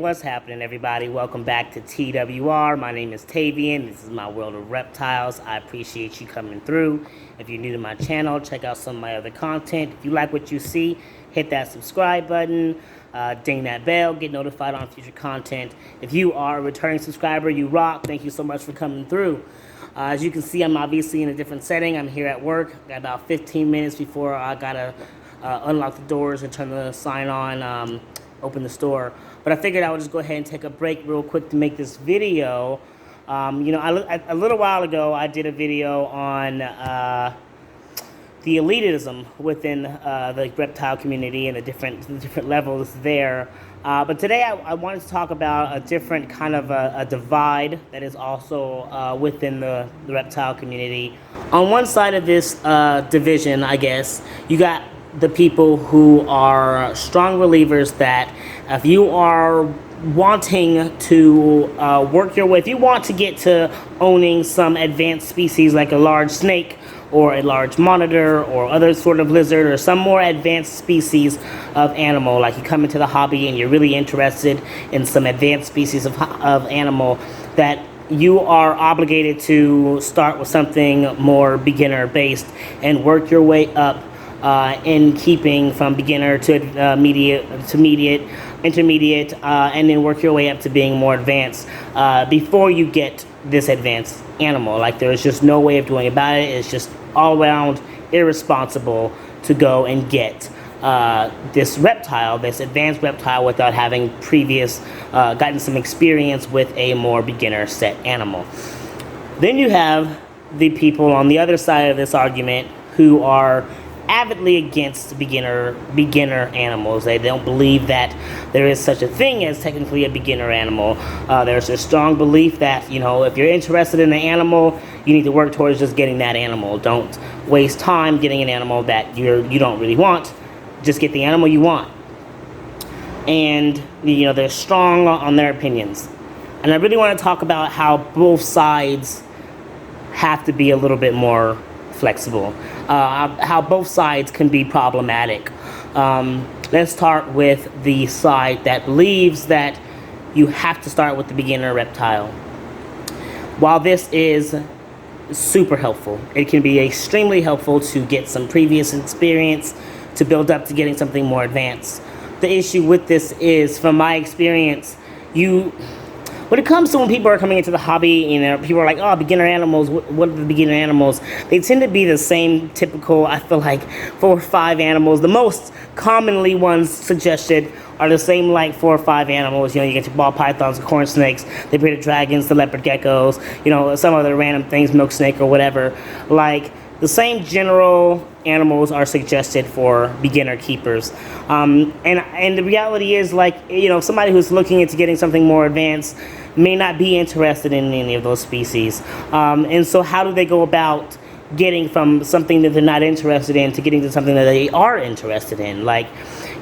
What's happening, everybody? Welcome back to TWR. My name is Tavian. This is my world of reptiles. I appreciate you coming through. If you're new to my channel, check out some of my other content. If you like what you see, hit that subscribe button, ding that bell, get notified on future content. If you are a returning subscriber, you rock. Thank you so much for coming through. As you can see, I'm obviously in a different setting. I'm here at work. Got about 15 minutes before I gotta unlock the doors and turn the sign on, open the store. But I figured I would just go ahead and take a break real quick to make this video. A little while ago, I did a video on the elitism within the reptile community and the different levels there. But today I wanted to talk about a different kind of a divide that is also within the reptile community. On one side of this division, I guess, you got the people who are strong believers that if you are wanting to work your way, if you want to get to owning some advanced species like a large snake or a large monitor or other sort of lizard or some more advanced species of animal, like you come into the hobby and you're really interested in some advanced species of animal, that you are obligated to start with something more beginner based and work your way up in keeping from beginner to intermediate, and then work your way up to being more advanced before you get this advanced animal. Like, there's just no way of doing about it. It's just all around irresponsible to go and get this reptile, this advanced reptile, without having gotten some experience with a more beginner set animal. Then you have the people on the other side of this argument who are avidly against beginner animals. They don't believe that there is such a thing as technically a beginner animal. There's a strong belief that, if you're interested in the animal, you need to work towards just getting that animal. Don't waste time getting an animal that you don't really want. Just get the animal you want. And they're strong on their opinions. And I really want to talk about how both sides have to be a little bit more flexible, how both sides can be problematic. Let's start with the side that believes that you have to start with the beginner reptile. While this is super helpful, it can be extremely helpful to get some previous experience to build up to getting something more advanced. The issue with this is, from my experience, when it comes to when people are coming into the hobby, people are like, oh, beginner animals, what are the beginner animals? They tend to be the same typical, I feel like, 4 or 5 animals. The most commonly ones suggested are the same, like, 4 or 5 animals. You get your ball pythons, the corn snakes, the bearded dragons, the leopard geckos, some other random things, milk snake or whatever. Like, the same general animals are suggested for beginner keepers. And the reality is, like, somebody who's looking into getting something more advanced may not be interested in any of those species. And so how do they go about getting from something that they're not interested in to getting to something that they are interested in? Like,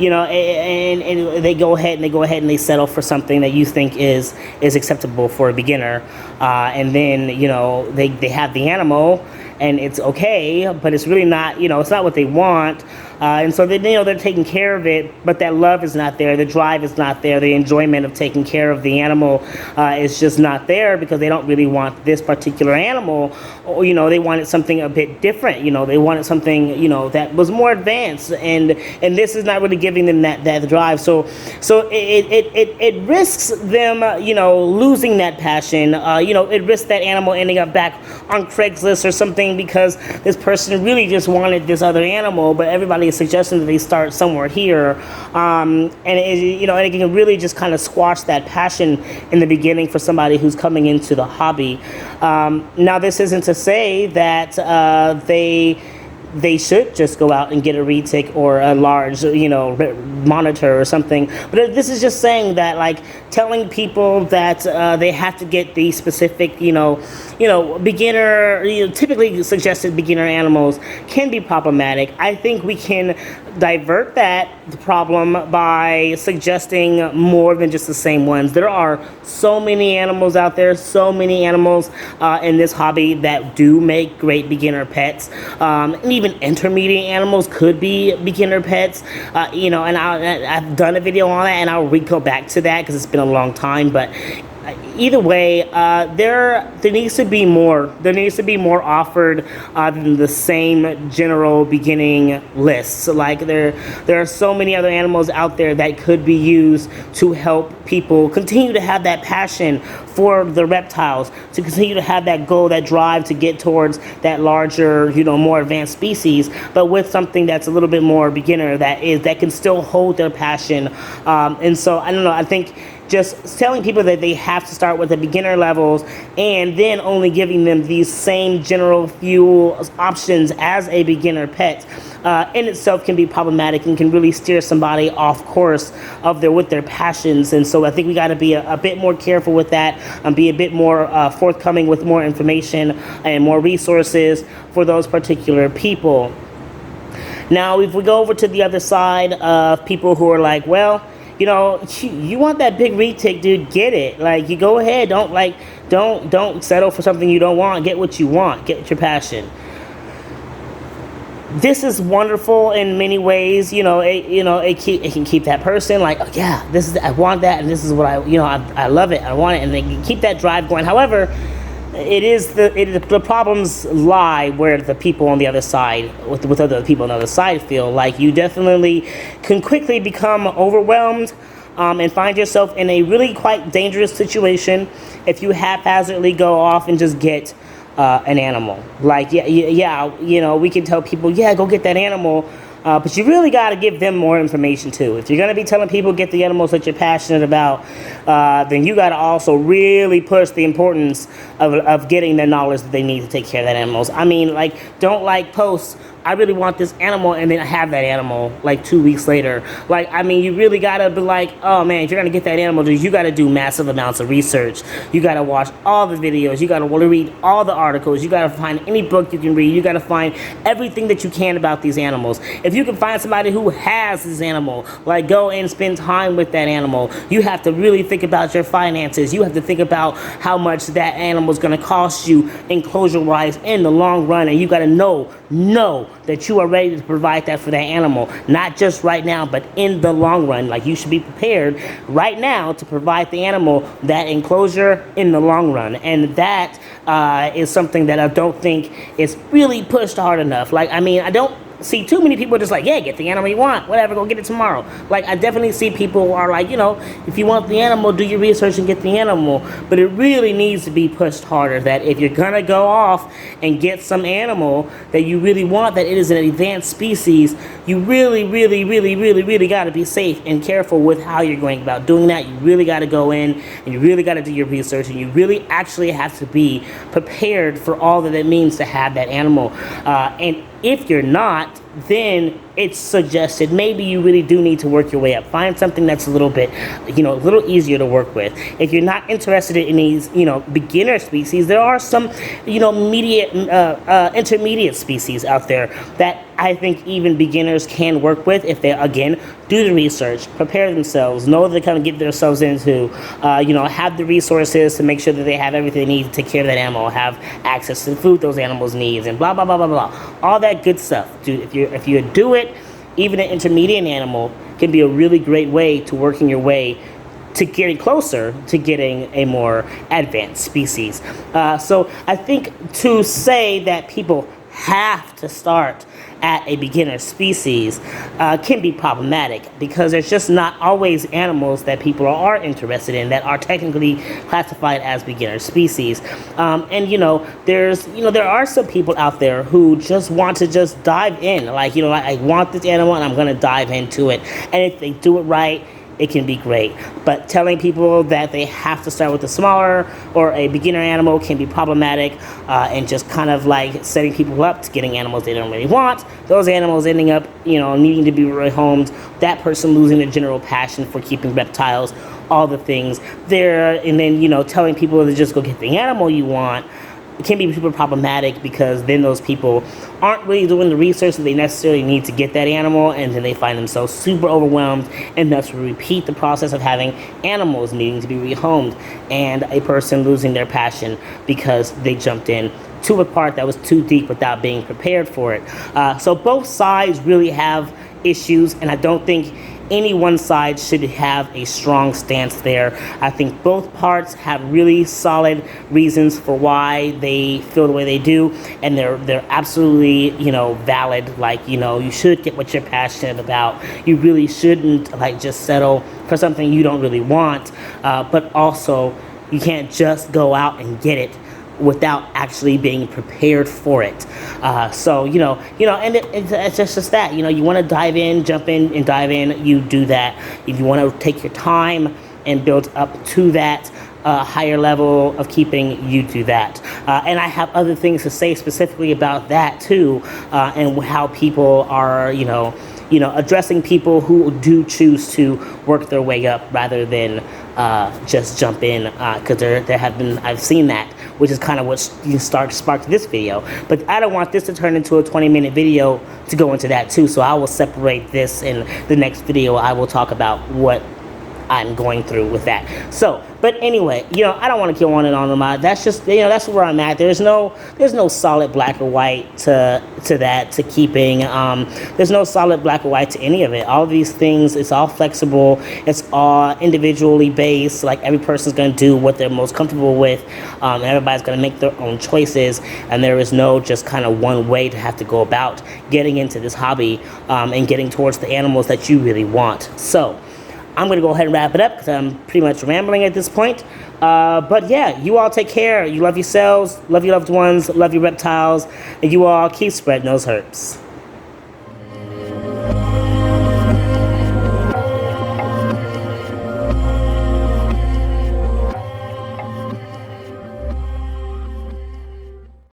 and they go ahead and they settle for something that you think is acceptable for a beginner. And then, they have the animal, and it's okay, but it's really not, it's not what they want. And so they're taking care of it, but that love is not there. The drive is not there. The enjoyment of taking care of the animal is just not there, because they don't really want this particular animal. Or, they wanted something a bit different. They wanted something, that was more advanced, and this is not really giving them that drive. So it risks them, losing that passion. It risks that animal ending up back on Craigslist or something, because this person really just wanted this other animal, but everybody is suggesting that they start somewhere here, and it can really just kind of squash that passion in the beginning for somebody who's coming into the hobby. Now, this isn't to say that they should just go out and get a retic or a large, monitor or something. But this is just saying that, like, telling people that they have to get the specific, beginner, typically suggested beginner animals can be problematic. I think we can divert that problem by suggesting more than just the same ones. There are so many animals out there, so many animals in this hobby that do make great beginner pets. And even intermediate animals could be beginner pets. And I've done a video on that, and I'll go back to that because it's been a long time. But either way, there needs to be more. There needs to be more offered than the same general beginning lists. Like there are so many other animals out there that could be used to help people continue to have that passion for the reptiles, to continue to have that goal, that drive to get towards that larger, more advanced species, but with something that's a little bit more beginner that can still hold their passion. And so I don't know. I think just telling people that they have to start with the beginner levels and then only giving them these same general few options as a beginner pet in itself can be problematic and can really steer somebody off course with their passions. And so I think we got to be a bit more careful with that and be a bit more forthcoming with more information and more resources for those particular people. Now, if we go over to the other side of people who are like, well, you want that big retic, dude, get it. Like, you go ahead. Don't settle for something you don't want. Get what you want. Get your passion. This is wonderful in many ways. It can keep that person like, oh yeah, I want that, and this is what I love it. I want it, and they can keep that drive going. However, the problems lie where the people on the other side, with other people on the other side, feel like you definitely can quickly become overwhelmed and find yourself in a really quite dangerous situation if you haphazardly go off and just get an animal. Like, we can tell people, go get that animal. But you really got to give them more information too. If you're going to be telling people get the animals that you're passionate about, then you got to also really push the importance of getting the knowledge that they need to take care of that animals. I mean, don't post, I really want this animal, and then have that animal 2 weeks later. You really got to be like, oh man, if you're going to get that animal, you got to do massive amounts of research. You got to watch all the videos. You got to read all the articles. You got to find any book you can read. You got to find everything that you can about these animals. If you can find somebody who has this animal, go and spend time with that animal. You have to really think about your finances. You have to think about how much that animal is going to cost you enclosure-wise in the long run, and you got to know that you are ready to provide that for that animal, not just right now, but in the long run. You should be prepared right now to provide the animal that enclosure in the long run, and that is something that I don't think is really pushed hard enough. I don't see too many people just get the animal you want, whatever, go get it tomorrow. I definitely see people are if you want the animal, do your research and get the animal. But it really needs to be pushed harder that if you're gonna go off and get some animal that you really want, that it is an advanced species, you really, really, really, really, really got to be safe and careful with how you're going about doing that. You really got to go in and you really got to do your research, and you really actually have to be prepared for all that it means to have that animal. And if you're not, then it's suggested maybe you really do need to work your way up. Find something that's a little bit, a little easier to work with. If you're not interested in these, beginner species, there are some, intermediate species out there that I think even beginners can work with if they, again, do the research, prepare themselves, know they kind of get themselves into, have the resources to make sure that they have everything they need to take care of that animal, have access to the food those animals need, and blah, blah, blah, blah, blah. All that good stuff. Dude, if you do it, even an intermediate animal can be a really great way to working your way to getting closer to getting a more advanced species. So I think to say that people have to start at a beginner species can be problematic, because there's just not always animals that people are interested in that are technically classified as beginner species. And there are some people out there who just want to just dive in, I want this animal and I'm going to dive into it, and if they do it right, it can be great. But telling people that they have to start with a smaller or a beginner animal can be problematic, and just kind of setting people up to getting animals they don't really want. Those animals ending up, needing to be rehomed, that person losing their general passion for keeping reptiles, all the things there. And then, telling people to just go get the animal you want. it can be super problematic because then those people aren't really doing the research that they necessarily need to get that animal, and then they find themselves super overwhelmed and thus repeat the process of having animals needing to be rehomed and a person losing their passion because they jumped in to a part that was too deep without being prepared for it. So both sides really have issues, and I don't think any one side should have a strong stance there. I think both parts have really solid reasons for why they feel the way they do, and they're absolutely, valid. Like, you should get what you're passionate about. You really shouldn't like just settle for something you don't really want, but also you can't just go out and get it without actually being prepared for it. And it's just that, you want to dive in, jump in and dive in, you do that. If you want to take your time and build up to that higher level of keeping, you do that. And I have other things to say specifically about that too, and how people are, addressing people who do choose to work their way up rather than just jump in, because I've seen that, which is kind of what sparked this video. But I don't want this to turn into a 20-minute video to go into that too, so I will separate this. In the next video, I will talk about what I'm going through with that. So, but anyway, I don't want to go on and on about. That's just, that's where I'm at. There's no solid black or white to that, to keeping. There's no solid black or white to any of it. All of these things, it's all flexible. It's all individually based. Like, every person's going to do what they're most comfortable with. And everybody's going to make their own choices. And there is no just kind of one way to have to go about getting into this hobby, and getting towards the animals that you really want. So, I'm going to go ahead and wrap it up because I'm pretty much rambling at this point. But yeah, you all take care. You love yourselves, love your loved ones, love your reptiles, and you all keep spreading those herbs.